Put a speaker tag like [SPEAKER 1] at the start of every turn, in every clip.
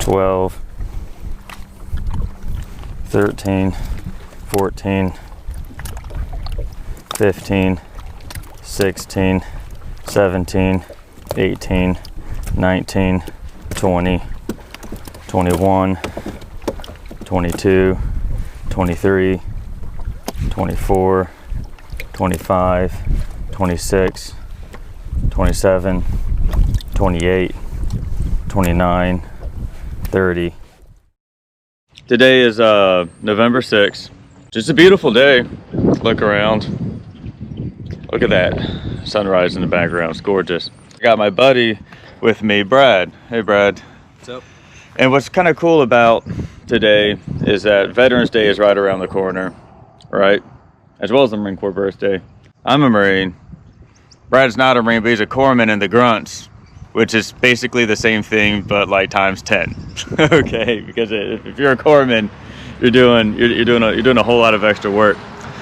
[SPEAKER 1] 12, 13, 14, 15, 16, 17, 18, 19, 20, 21, 22, 23, 24, 25, 26, 27, 28, 29, 30. Today is November 6th. Just a beautiful day. Look around. Look at that sunrise in the background. It's gorgeous. I got my buddy with me, Brad. Hey, Brad.
[SPEAKER 2] What's up?
[SPEAKER 1] And what's kind of cool about today is that Veterans Day is right around the corner, right? As well as the Marine Corps birthday. I'm a Marine. Brad's not a Marine, but he's a corpsman in the grunts, which is basically the same thing, but like times 10. Okay, because if you're a corpsman, you're doing a whole lot of extra work.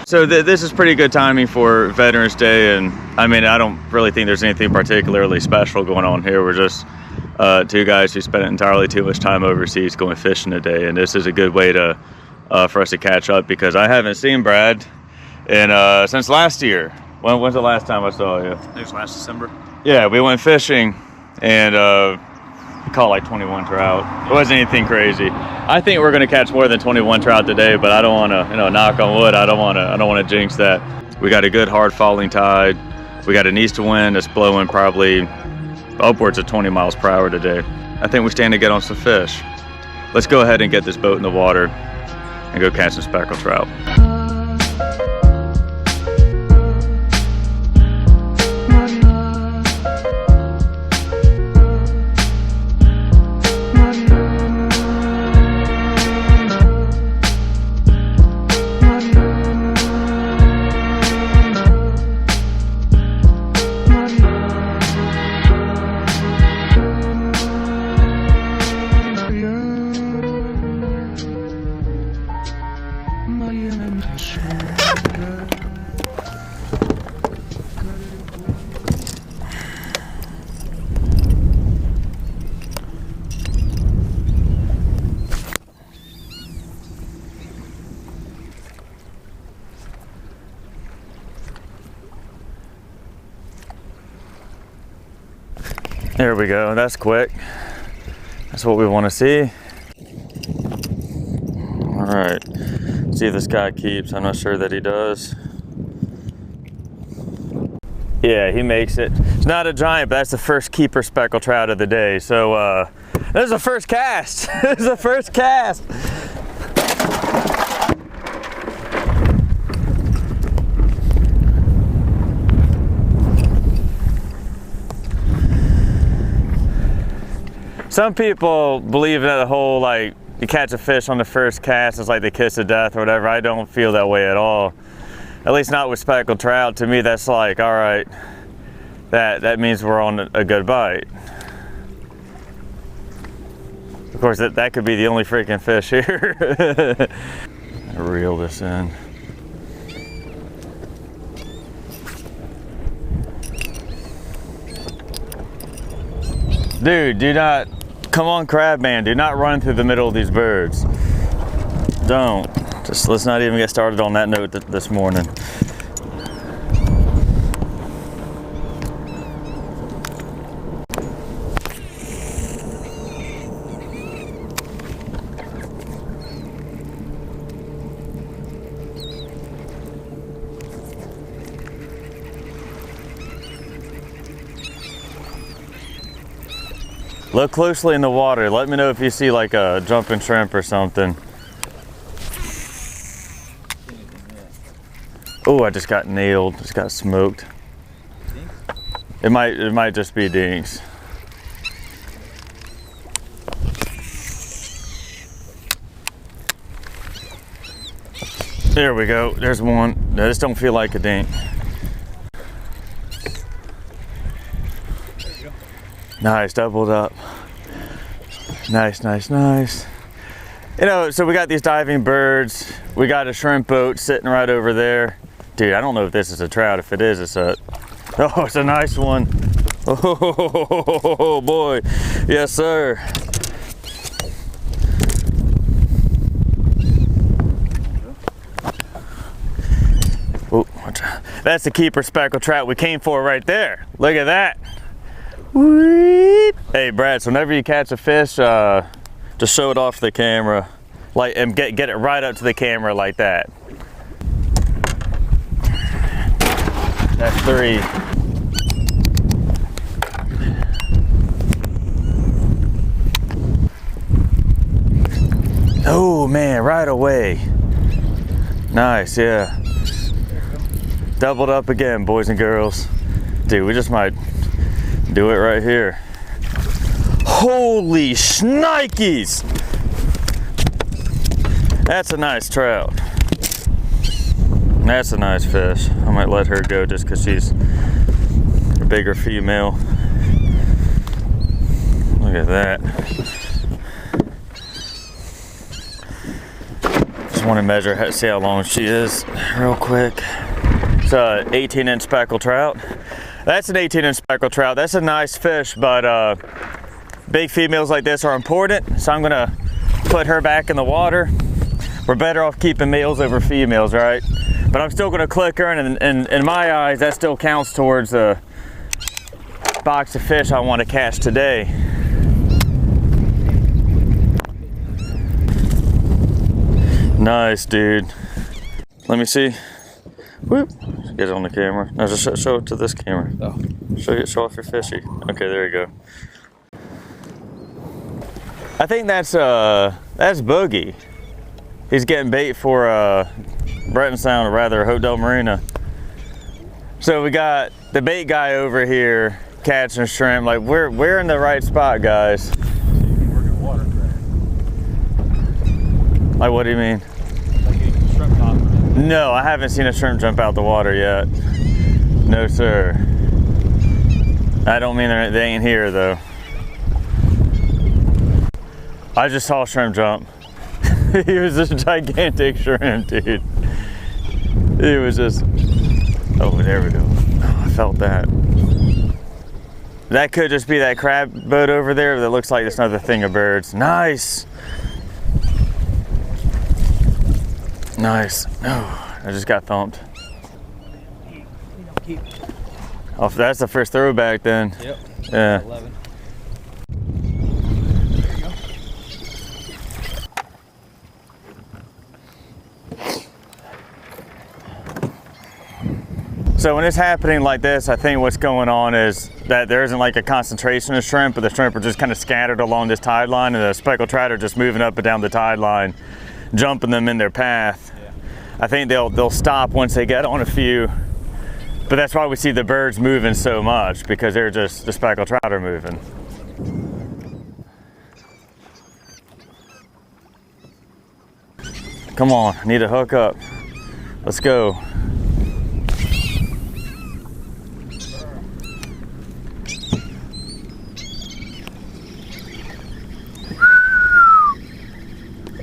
[SPEAKER 1] So this is pretty good timing for Veterans Day, and I mean, I don't really think there's anything particularly special going on here. We're just two guys who spent entirely too much time overseas going fishing today, and this is a good way to for us to catch up, because I haven't seen Brad in since last year. When's the last time I saw you?
[SPEAKER 2] I think it was last December.
[SPEAKER 1] Yeah, we went fishing and we caught like 21 trout. It wasn't anything crazy. I think we're gonna catch more than 21 trout today, but I don't want to, knock on wood. I don't want to jinx that. We got a good hard falling tide. We got an east wind that's blowing probably upwards of 20 miles per hour today. I think we stand to get on some fish. Let's go ahead and get this boat in the water and go catch some speckled trout. There we go, that's quick. That's what we want to see. All right, see if this guy keeps. I'm not sure that he does. Yeah, he makes it. It's not a giant, but that's the first keeper speckled trout of the day. So this is the first cast. This is the first cast. Some people believe that the whole, like, you catch a fish on the first cast is like the kiss of death or whatever. I don't feel that way at all. At least not with speckled trout. To me, that's like, all right, that means we're on a good bite. Of course, that could be the only freaking fish here. Reel this in. Dude, do not. Come on, crab man, do not run through the middle of these birds. Don't. Just let's not even get started on that note this morning. Look closely in the water. Let me know if you see like a jumping shrimp or something. Oh, I just got nailed. Just got smoked. It might just be dinks. There we go. There's one. I just don't feel like a dink. Nice, doubled up. Nice, nice, nice. You know, so we got these diving birds. We got a shrimp boat sitting right over there. Dude, I don't know if this is a trout. If it is, it's a nice one. Oh boy, yes sir. That's the keeper speckled trout we came for right there. Look at that. Whee! Hey Brad, so whenever you catch a fish, just show it off to the camera, like, and get it right up to the camera like that. That's 3. Oh man, right away. Nice, yeah. Doubled up again, boys and girls. Dude, we just might do it right here. Holy shnikes! That's a nice trout. That's a nice fish. I might let her go just because she's a bigger female. Look at that. Just want to measure her, see how long she is real quick. It's an 18-inch speckled trout. That's an 18-inch speckled trout. That's a nice fish, but big females like this are important, so I'm gonna put her back in the water. We're better off keeping males over females, right? But I'm still gonna click her, and in my eyes, that still counts towards the box of fish I want to catch today. Nice, dude. Let me see. Whoop. Get it on the camera. No, just show it to this camera. Oh. Show off your fishy. Okay, there you go. I think that's Boogie. He's getting bait for Breton Sound, or rather Haute Del Marina. So we got the bait guy over here catching shrimp. Like we're in the right spot, guys. Like, what do you mean?
[SPEAKER 2] Like a shrimp pop.
[SPEAKER 1] No, I haven't seen a shrimp jump out the water yet. No, sir. I don't mean they ain't here, though. I just saw a shrimp jump. He was this gigantic shrimp, dude. He was just... Oh, there we go. Oh, I felt that. That could just be that crab boat over there that looks like it's another thing of birds. Nice. Nice. Oh, I just got thumped. Oh, that's the first throwback then.
[SPEAKER 2] Yep.
[SPEAKER 1] Yeah.
[SPEAKER 2] 11.
[SPEAKER 1] So when it's happening like this, I think what's going on is that there isn't like a concentration of shrimp, but the shrimp are just kind of scattered along this tide line, and the speckled trout are just moving up and down the tide line, jumping them in their path. Yeah. I think they'll stop once they get on a few, but that's why we see the birds moving so much, because they're just, the speckled trout are moving. Come on, I need to hook up. Let's go.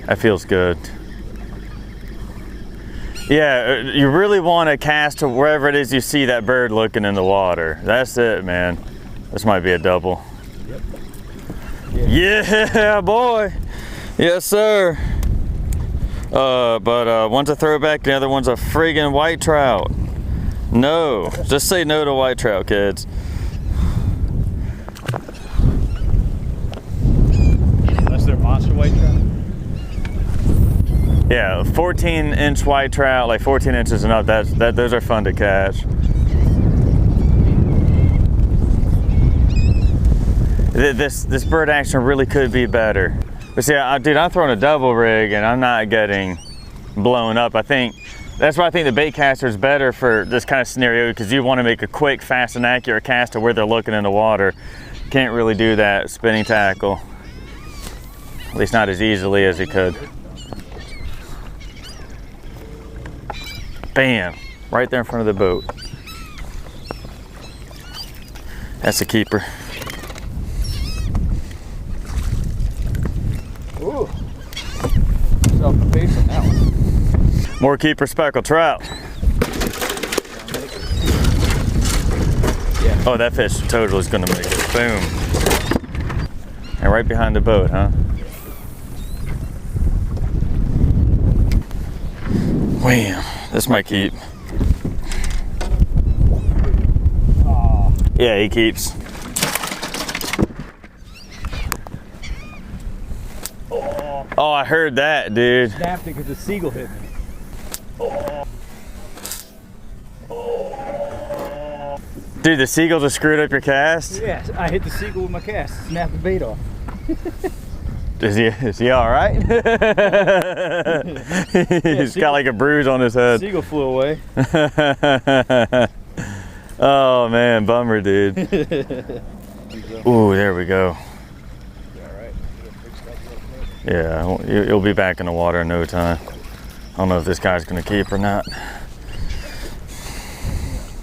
[SPEAKER 1] That feels good. Yeah, you really want to cast to wherever it is you see that bird looking in the water. That's it, man. This might be a double.
[SPEAKER 2] Yep.
[SPEAKER 1] Yeah, boy. Yes, sir. But one's a throwback, the other one's a friggin' white trout. No, just say no to white trout, kids.
[SPEAKER 2] Unless they're monster white trout.
[SPEAKER 1] Yeah, 14-inch white trout, like 14 inches and up. Those are fun to catch. This bird action really could be better. But see, dude, I'm throwing a double rig and I'm not getting blown up. I think that's why I think the bait caster is better for this kind of scenario, because you want to make a quick, fast, and accurate cast to where they're looking in the water. Can't really do that spinning tackle, at least not as easily as you could. Bam, right there in front of the boat. That's a keeper.
[SPEAKER 2] Ooh, self-pacing that one.
[SPEAKER 1] More keeper speckled trout.
[SPEAKER 2] Yeah.
[SPEAKER 1] Oh, that fish totally is gonna make it. Boom. And right behind the boat, huh? Wham. This might keep. Yeah, he keeps. Oh, I heard that, dude.
[SPEAKER 2] Snapped it because the seagull hit me.
[SPEAKER 1] Dude, the seagull just screwed up your cast?
[SPEAKER 2] Yes, I hit the seagull with my cast, snapped the bait off.
[SPEAKER 1] Is he all right? He's got like a bruise on his head.
[SPEAKER 2] Seagull flew away.
[SPEAKER 1] Oh man, bummer, dude. Ooh, there we go. Yeah, you'll be back in the water in no time. I don't know if this guy's gonna keep or not.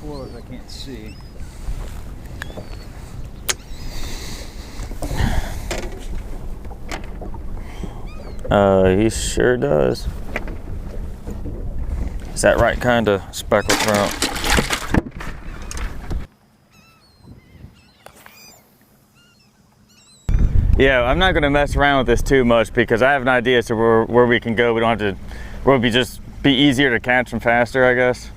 [SPEAKER 2] Floors I can't see.
[SPEAKER 1] He sure does. Is that right kind of speckled trout? Yeah, I'm not going to mess around with this too much because I have an idea as to where we can go. We don't have to, where it would be easier to catch them faster, I guess.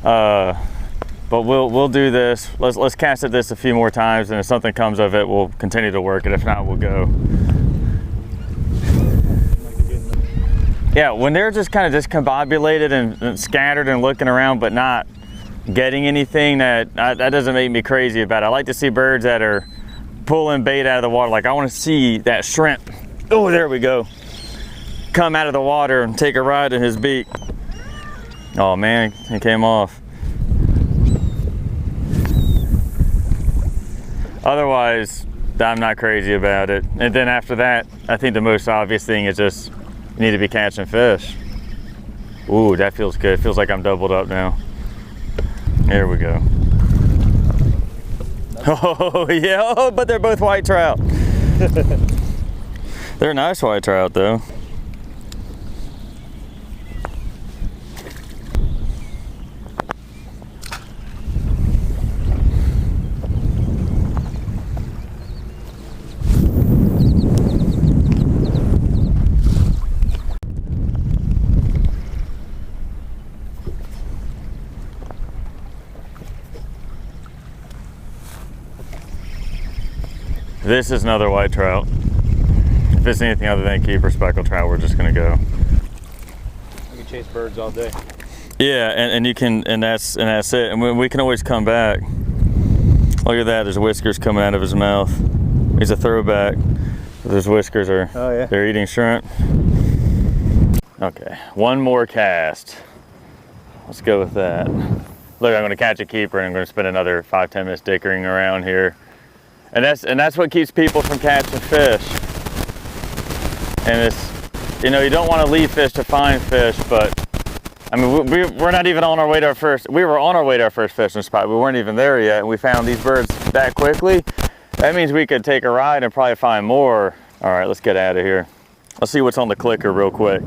[SPEAKER 1] But we'll do this. Let's cast at this a few more times, and if something comes of it, we'll continue to work it. If not, we'll go. Yeah, when they're just kind of discombobulated and scattered and looking around but not getting anything, that doesn't make me crazy about it. I like to see birds that are pulling bait out of the water. Like I want to see that shrimp, oh there we go, come out of the water and take a ride in his beak. Oh man, it came off. Otherwise, I'm not crazy about it. And then after that, I think the most obvious thing is just you need to be catching fish. Ooh, that feels good. Feels like I'm doubled up now. There we go. Oh yeah, oh, but they're both white trout. They're nice white trout though. This is another white trout. If it's anything other than a keeper speckled trout, we're just gonna go.
[SPEAKER 2] We can chase birds all day.
[SPEAKER 1] Yeah, and you can, and that's it. And we can always come back. Look at that, there's whiskers coming out of his mouth. He's a throwback. Those whiskers are,
[SPEAKER 2] oh, yeah.
[SPEAKER 1] They're eating shrimp. Okay, one more cast. Let's go with that. Look, I'm gonna catch a keeper and I'm gonna spend another 5-10 minutes dickering around here. And that's what keeps people from catching fish. And it's, you know, you don't want to leave fish to find fish, but I mean, we're not even on our way to our first, we were on our way to our first fishing spot. We weren't even there yet, and we found these birds that quickly. That means we could take a ride and probably find more. All right, let's get out of here. Let's see what's on the clicker real quick.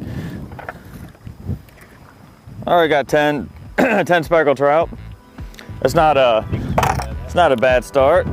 [SPEAKER 1] All right, got 10 speckled trout. It's not a bad start.